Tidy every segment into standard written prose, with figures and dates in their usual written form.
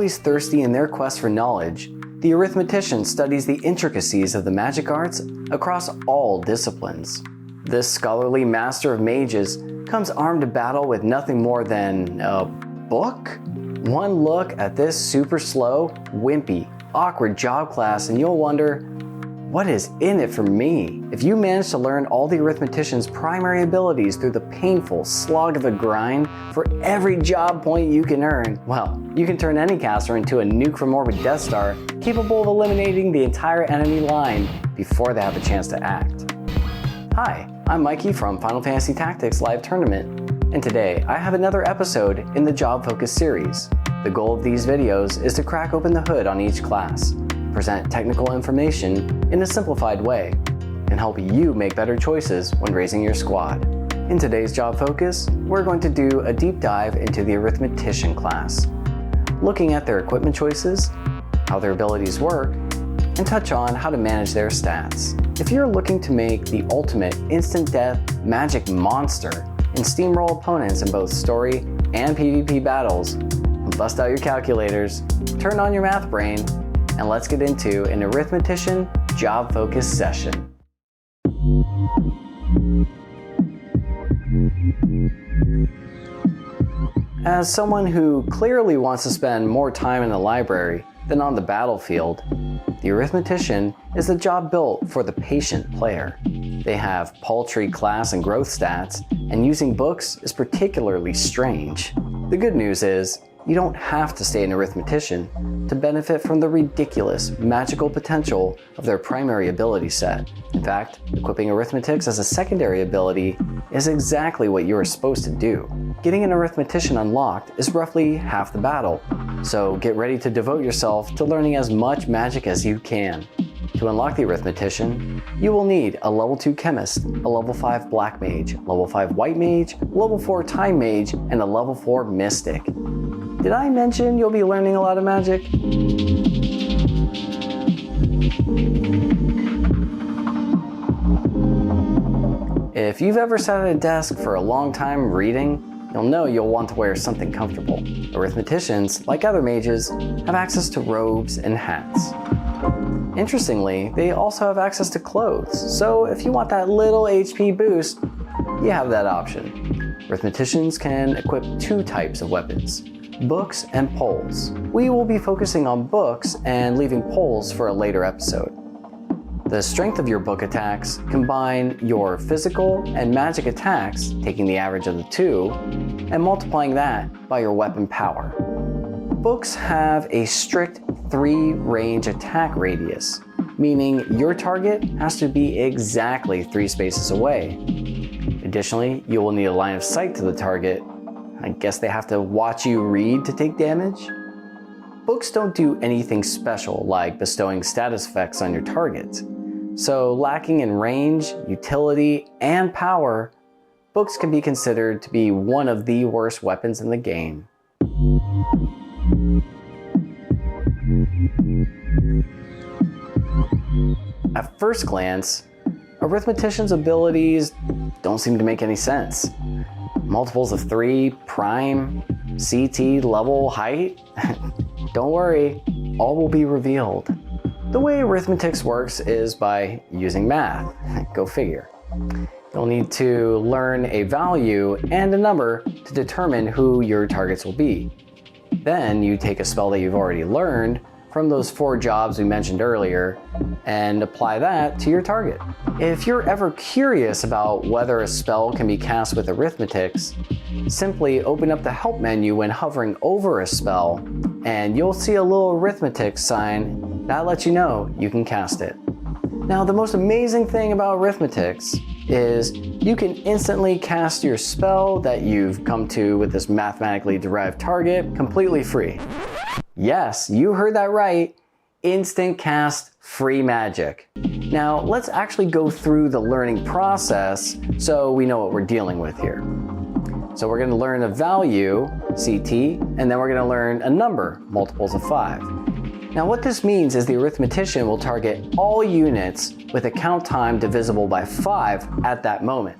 always thirsty in their quest for knowledge, the Arithmetician studies the intricacies of the magic arts across all disciplines. This scholarly master of mages comes armed to battle with nothing more than a book? One look at this super slow, wimpy, awkward job class and you'll wonder, what is in it for me? If you manage to learn all the Arithmetician's primary abilities through the painful slog of a grind for every job point you can earn, well, you can turn any caster into a nuke from orbit Death Star capable of eliminating the entire enemy line before they have a chance to act. Hi, I'm Mikey from Final Fantasy Tactics Live Tournament, and today I have another episode in the Job Focus series. The goal of these videos is to crack open the hood on each class, present technical information in a simplified way, and help you make better choices when raising your squad. In today's Job Focus, we're going to do a deep dive into the Arithmetician class, looking at their equipment choices, how their abilities work, and touch on how to manage their stats. If you're looking to make the ultimate instant death magic monster and steamroll opponents in both story and PvP battles, bust out your calculators, turn on your math brain, and let's get into an Arithmetician Job Focus session. As someone who clearly wants to spend more time in the library than on the battlefield, the Arithmetician is a job built for the patient player. They have paltry class and growth stats, and using books is particularly strange. The good news is, you don't have to stay an Arithmetician to benefit from the ridiculous magical potential of their primary ability set. In fact, equipping Arithmetics as a secondary ability is exactly what you are supposed to do. Getting an Arithmetician unlocked is roughly half the battle, so get ready to devote yourself to learning as much magic as you can. To unlock the Arithmetician, you will need a level 2 Chemist, a level 5 Black Mage, level 5 White Mage, level 4 Time Mage, and a level 4 Mystic. Did I mention you'll be learning a lot of magic? If you've ever sat at a desk for a long time reading, you'll know you'll want to wear something comfortable. Arithmeticians, like other mages, have access to robes and hats. Interestingly, they also have access to clothes, so if you want that little HP boost, you have that option. Arithmeticians can equip two types of weapons: books and poles. We will be focusing on books and leaving poles for a later episode. The strength of your book attacks combine your physical and magic attacks, taking the average of the two, and multiplying that by your weapon power. Books have a strict 3 range attack radius, meaning your target has to be exactly 3 spaces away. Additionally, you will need a line of sight to the target. I guess they have to watch you read to take damage? Books don't do anything special like bestowing status effects on your targets. So lacking in range, utility, and power, books can be considered to be one of the worst weapons in the game. At first glance, Arithmetician's abilities don't seem to make any sense. Multiples of 3, prime, CT, level, height? Don't worry, all will be revealed. The way Arithmetics works is by using math. Go figure. You'll need to learn a value and a number to determine who your targets will be. Then you take a spell that you've already learned from those 4 jobs we mentioned earlier and apply that to your target. If you're ever curious about whether a spell can be cast with Arithmetics, simply open up the help menu when hovering over a spell and you'll see a little Arithmetics sign that lets you know you can cast it. Now, the most amazing thing about Arithmetics is you can instantly cast your spell that you've come to with this mathematically derived target completely free. Yes, you heard that right. Instant cast free magic. Now, let's actually go through the learning process so we know what we're dealing with here. So we're going to learn a value, CT, and then we're going to learn a number, multiples of 5. Now what this means is the Arithmetician will target all units with a count time divisible by 5 at that moment.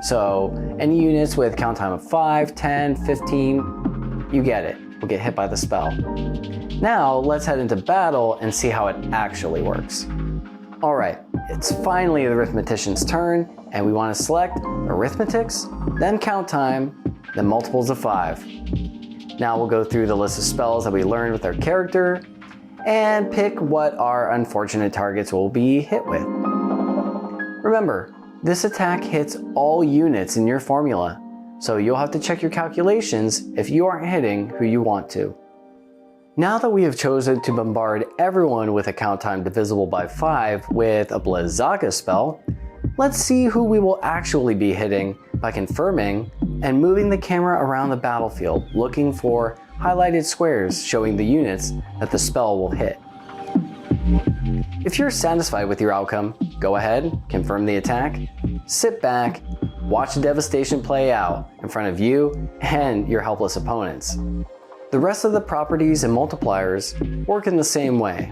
So any units with count time of 5, 10, 15, you get it. will get hit by the spell. Now let's head into battle and see how it actually works. Alright, it's finally the Arithmetician's turn, and we want to select Arithmetics, then Count Time, then Multiples of 5. Now we'll go through the list of spells that we learned with our character, and pick what our unfortunate targets will be hit with. Remember, this attack hits all units in your formula, so you'll have to check your calculations if you aren't hitting who you want to. Now that we have chosen to bombard everyone with a count time divisible by 5 with a Blizzaga spell, let's see who we will actually be hitting by confirming and moving the camera around the battlefield, looking for highlighted squares showing the units that the spell will hit. If you're satisfied with your outcome, go ahead, confirm the attack, sit back, watch the devastation play out in front of you and your helpless opponents. The rest of the properties and multipliers work in the same way.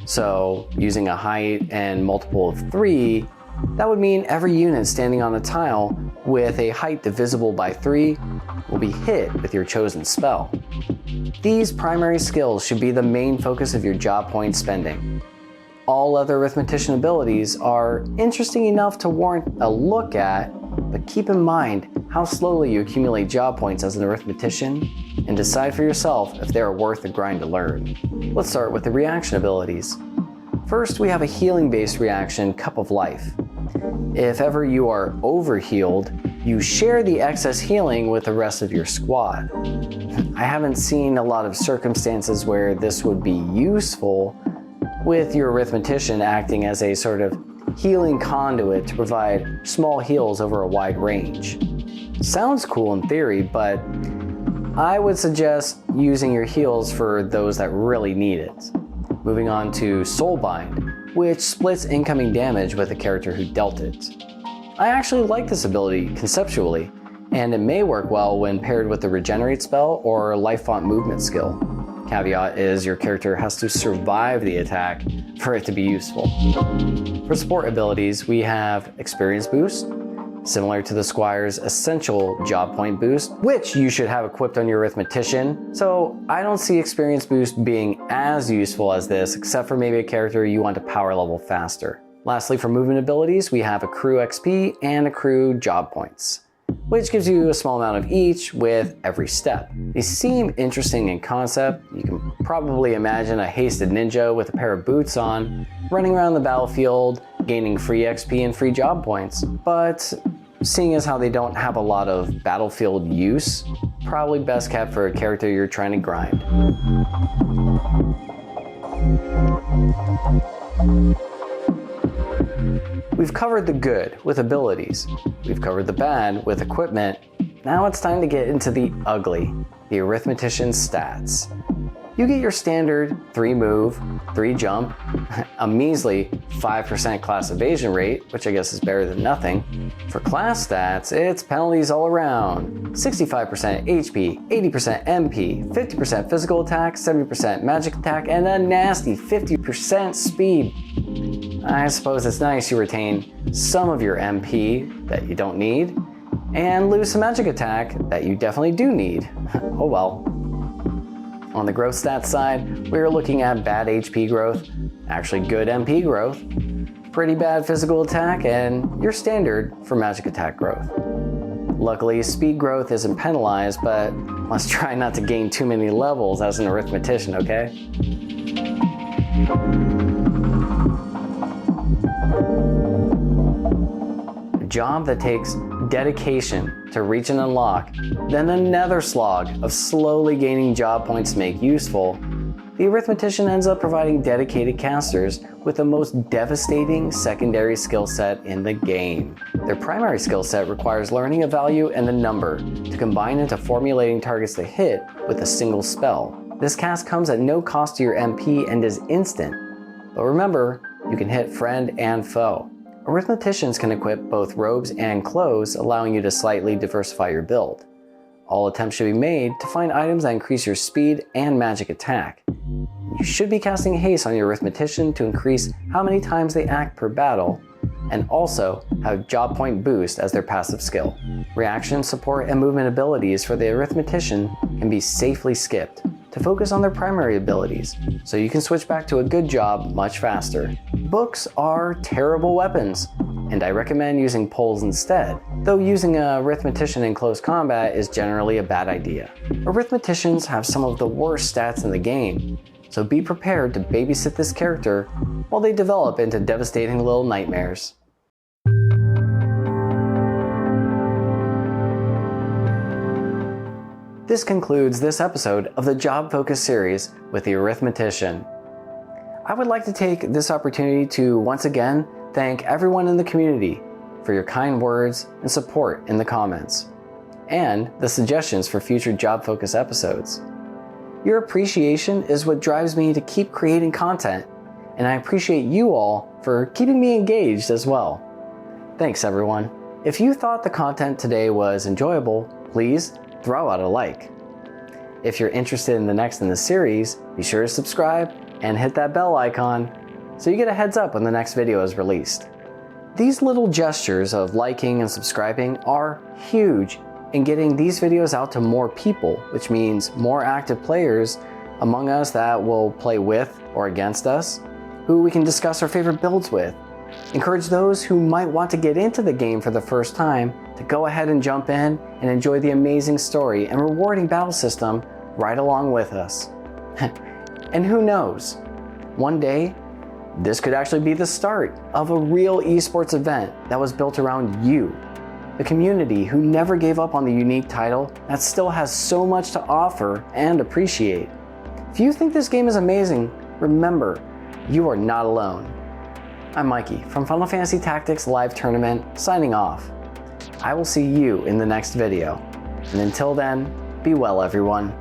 So, using a height and multiple of 3, that would mean every unit standing on a tile with a height divisible by 3 will be hit with your chosen spell. These primary skills should be the main focus of your job point spending. All other Arithmetician abilities are interesting enough to warrant a look at, but keep in mind how slowly you accumulate job points as an Arithmetician and decide for yourself if they are worth the grind to learn. Let's start with the reaction abilities. First, we have a healing-based reaction, Cup of Life. If ever you are over-healed, you share the excess healing with the rest of your squad. I haven't seen a lot of circumstances where this would be useful, with your Arithmetician acting as a sort of healing conduit to provide small heals over a wide range. Sounds cool in theory, but I would suggest using your heals for those that really need it. Moving on to Soulbind, which splits incoming damage with the character who dealt it. I actually like this ability conceptually, and it may work well when paired with the Regenerate spell or ELPHANT movement skill. Caveat is your character has to survive the attack for it to be useful. For support abilities, we have Experience Boost, similar to the Squire's Essential Job Point Boost, which you should have equipped on your Arithmetician, so I don't see Experience Boost being as useful as this, except for maybe a character you want to power level faster. Lastly, for movement abilities, we have Accrue XP and Accrue Job Points, which gives you a small amount of each with every step. These seem interesting in concept. You can probably imagine a hasted ninja with a pair of boots on, running around the battlefield, gaining free XP and free job points. But seeing as how they don't have a lot of battlefield use, probably best kept for a character you're trying to grind. We've covered the good with abilities. We've covered the bad with equipment. Now it's time to get into the ugly, the Arithmetician stats. You get your standard 3 move, 3 jump, a measly 5% class evasion rate, which I guess is better than nothing. For class stats, it's penalties all around. 65% HP, 80% MP, 50% physical attack, 70% magic attack, and a nasty 50% speed. I suppose it's nice you retain some of your MP that you don't need, and lose some magic attack that you definitely do need. Oh well. On the growth stats side, we're looking at bad HP growth, actually good MP growth, pretty bad physical attack, and your standard for magic attack growth. Luckily, speed growth isn't penalized, but let's try not to gain too many levels as an Arithmetician, okay? A job that takes dedication to reach and unlock, then another slog of slowly gaining job points to make useful, the Arithmetician ends up providing dedicated casters with the most devastating secondary skill set in the game. Their primary skill set requires learning a value and a number to combine into formulating targets to hit with a single spell. This cast comes at no cost to your MP and is instant, but remember, you can hit friend and foe. Arithmeticians can equip both robes and clothes, allowing you to slightly diversify your build. All attempts should be made to find items that increase your speed and magic attack. You should be casting haste on your Arithmetician to increase how many times they act per battle, and also have job point boost as their passive skill. Reaction, support, and movement abilities for the Arithmetician can be safely skipped to focus on their primary abilities, so you can switch back to a good job much faster. Books are terrible weapons, and I recommend using poles instead, though using a Arithmetician in close combat is generally a bad idea. Arithmeticians have some of the worst stats in the game, so be prepared to babysit this character while they develop into devastating little nightmares. This concludes this episode of the Job Focus series with the Arithmetician. I would like to take this opportunity to once again thank everyone in the community for your kind words and support in the comments, and the suggestions for future Job Focus episodes. Your appreciation is what drives me to keep creating content, and I appreciate you all for keeping me engaged as well. Thanks everyone. If you thought the content today was enjoyable, please throw out a like. If you're interested in the next in the series, be sure to subscribe and hit that bell icon so you get a heads up when the next video is released. These little gestures of liking and subscribing are huge in getting these videos out to more people, which means more active players among us that will play with or against us, who we can discuss our favorite builds with. Encourage those who might want to get into the game for the first time to go ahead and jump in and enjoy the amazing story and rewarding battle system right along with us. And who knows, one day this could actually be the start of a real esports event that was built around you, the community who never gave up on the unique title that still has so much to offer and appreciate. If you think this game is amazing, remember, you are not alone. I'm Mikey from Final Fantasy Tactics Live Tournament, signing off. I will see you in the next video. And until then, be well everyone.